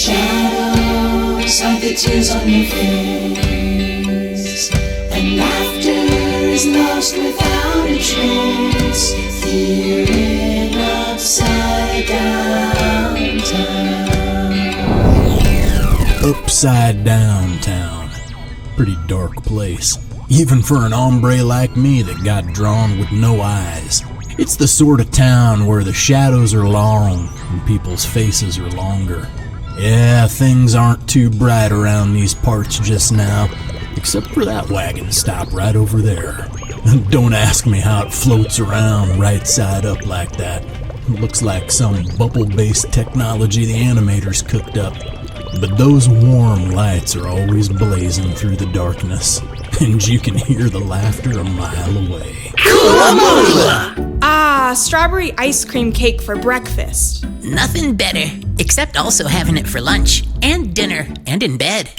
shadows like the tears on your face, and laughter is lost without a trace here in Upside Down Town. Upside Down Town. Pretty dark place, even for an hombre like me that got drawn with no eyes. It's the sort of town where the shadows are long and people's faces are longer. Yeah, things aren't too bright around these parts just now, except for that wagon stop right over there. Don't ask me how it floats around right side up like that. It looks like some bubble-based technology the animators cooked up. But those warm lights are always blazing through the darkness, and you can hear the laughter a mile away. Ah, strawberry ice cream cake for breakfast. Nothing better, except also having it for lunch, and dinner, and in bed.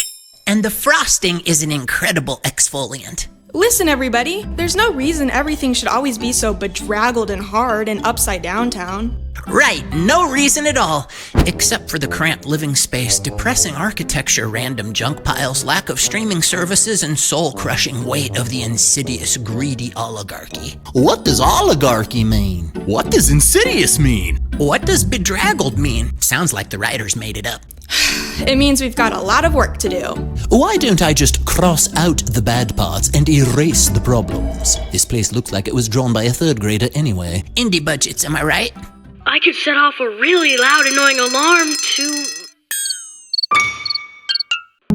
And the frosting is an incredible exfoliant. Listen, everybody, there's no reason everything should always be so bedraggled and hard in Upside Down Town. Right, no reason at all, except for the cramped living space, depressing architecture, random junk piles, lack of streaming services, and soul-crushing weight of the insidious, greedy oligarchy. What does oligarchy mean? What does insidious mean? What does bedraggled mean? Sounds like the writers made it up. It means we've got a lot of work to do. Why don't I just cross out the bad parts and erase the problems? This place looks like it was drawn by a third grader anyway. Indie budgets, am I right? I could set off a really loud, annoying alarm to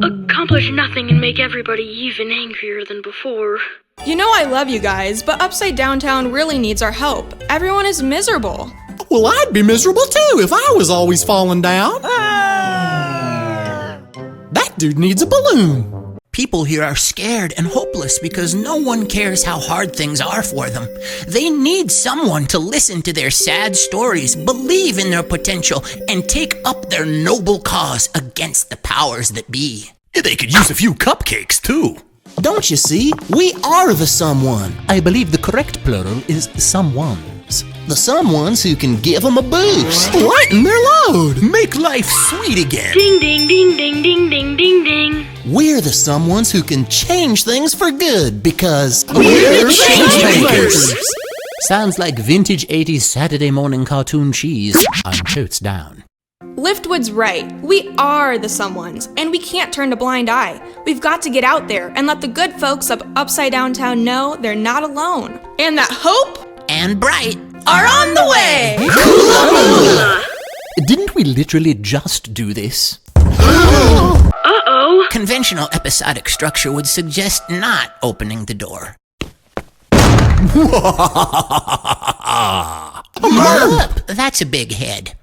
accomplish nothing and make everybody even angrier than before. You know I love you guys, but Upside Down Town really needs our help. Everyone is miserable. Well, I'd be miserable too if I was always falling down. That dude needs a balloon. People here are scared and hopeless because no one cares how hard things are for them. They need someone to listen to their sad stories, believe in their potential, and take up their noble cause against the powers that be. They could use a few cupcakes, too. Don't you see? We are the someone. I believe the correct plural is someones. The someones who can give them a boost. Lighten their load. Make life sweet again. Ding, ding, ding, ding, ding, ding, ding, ding. We're the someones who can change things for good because We're Changemakers. Sounds like vintage 80s Saturday morning cartoon cheese. I'm totes down. Liftwood's right. We are the someones, and we can't turn a blind eye. We've got to get out there and let the good folks of Upside Down Town know they're not alone. And that hope And bright are on the way! Didn't we literally just do this? Uh-oh. Conventional episodic structure would suggest not opening the door. Murp! That's a big head.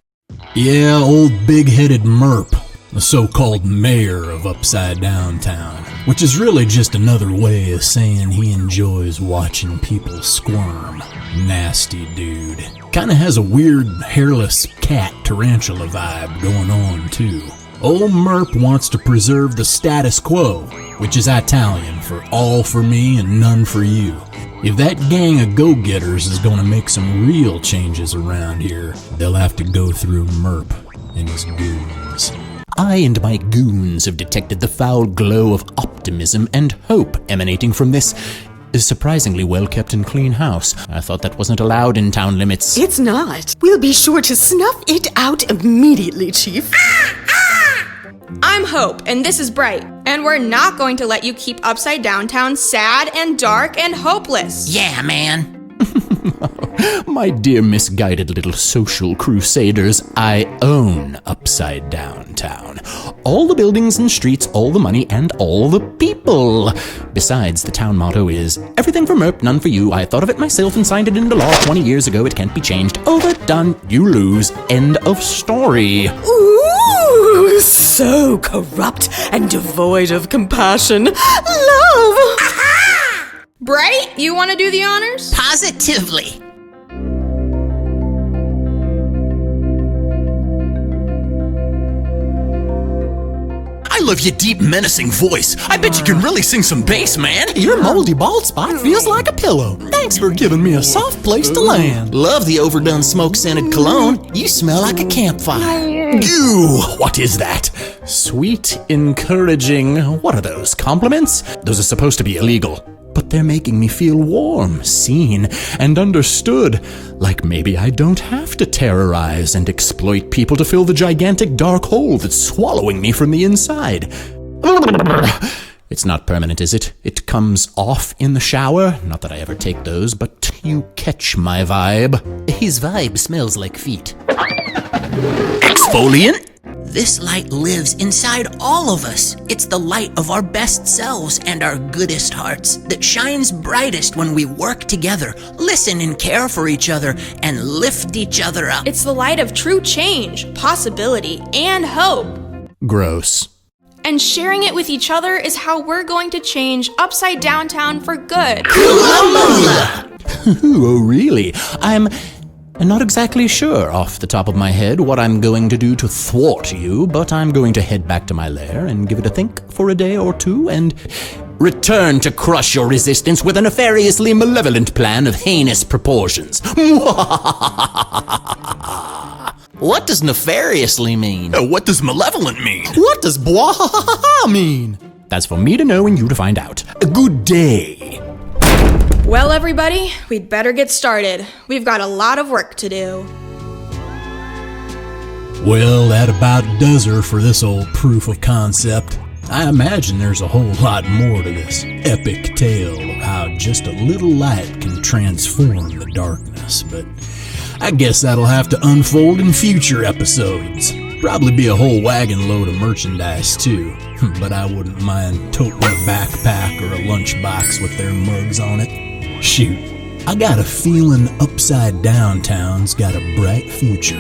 Yeah, old big-headed Murp, the so-called mayor of Upside Down Town, which is really just another way of saying he enjoys watching people squirm. Nasty dude. Kinda has a weird, hairless cat tarantula vibe going on, too. Old Murp wants to preserve the status quo, which is Italian for all for me and none for you. If that gang of go-getters is gonna make some real changes around here, they'll have to go through Murp and his goons. I and my goons have detected the foul glow of optimism and hope emanating from this surprisingly well-kept and clean house. I thought that wasn't allowed in town limits. It's not. We'll be sure to snuff it out immediately, Chief. I'm Hope, and this is Bright, and we're not going to let you keep Upside Down Town sad and dark and hopeless. Yeah, man. My dear misguided little social crusaders, I own Upside Down Town. All the buildings and streets, all the money, and all the people. Besides, the town motto is, everything for Murp, none for you. I thought of it myself and signed it into law 20 years ago. It can't be changed. Overdone, you lose. End of story. Ooh, so corrupt and devoid of compassion. Love! Bright, you want to do the honors? Positively. I love your deep, menacing voice. I bet you can really sing some bass, man. Your moldy bald spot feels like a pillow. Thanks for giving me a soft place to land. Love the overdone smoke-scented cologne. You smell like a campfire. Ew, what is that? Sweet, encouraging, what are those, compliments? Those are supposed to be illegal. But they're making me feel warm, seen, and understood. Like maybe I don't have to terrorize and exploit people to fill the gigantic dark hole that's swallowing me from the inside. It's not permanent, is it? It comes off in the shower? Not that I ever take those, but you catch my vibe. His vibe smells like feet. Exfoliant? This light lives inside all of us. It's the light of our best selves and our goodest hearts that shines brightest when we work together, listen and care for each other, and lift each other up. It's the light of true change, possibility, and hope. Gross. And sharing it with each other is how we're going to change Upside Downtown for good. Oh, really? I'm not exactly sure off the top of my head what I'm going to do to thwart you, but I'm going to head back to my lair and give it a think for a day or two and return to crush your resistance with a nefariously malevolent plan of heinous proportions. What does nefariously mean? What does malevolent mean? What does blah mean? That's for me to know and you to find out. Good day. Well, everybody, we'd better get started. We've got a lot of work to do. Well, that about does her for this old proof of concept. I imagine there's a whole lot more to this epic tale of how just a little light can transform the darkness, but I guess that'll have to unfold in future episodes. Probably be a whole wagon load of merchandise too, but I wouldn't mind toting a backpack or a lunchbox with their mugs on it. Shoot, I got a feeling Upside Downtown's got a bright future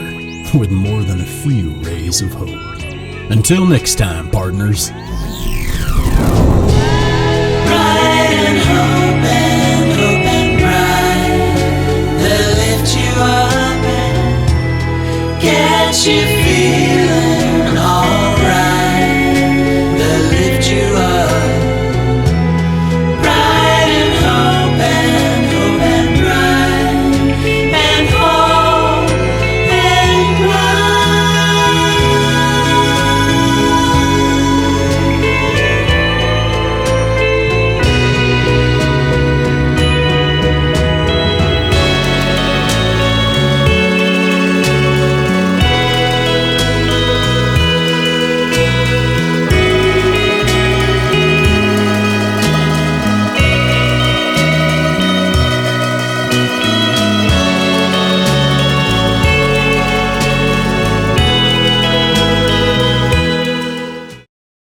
with more than a few rays of hope. Until next time, partners. Bright and hope and bright, they'll lift you up and get you feeling.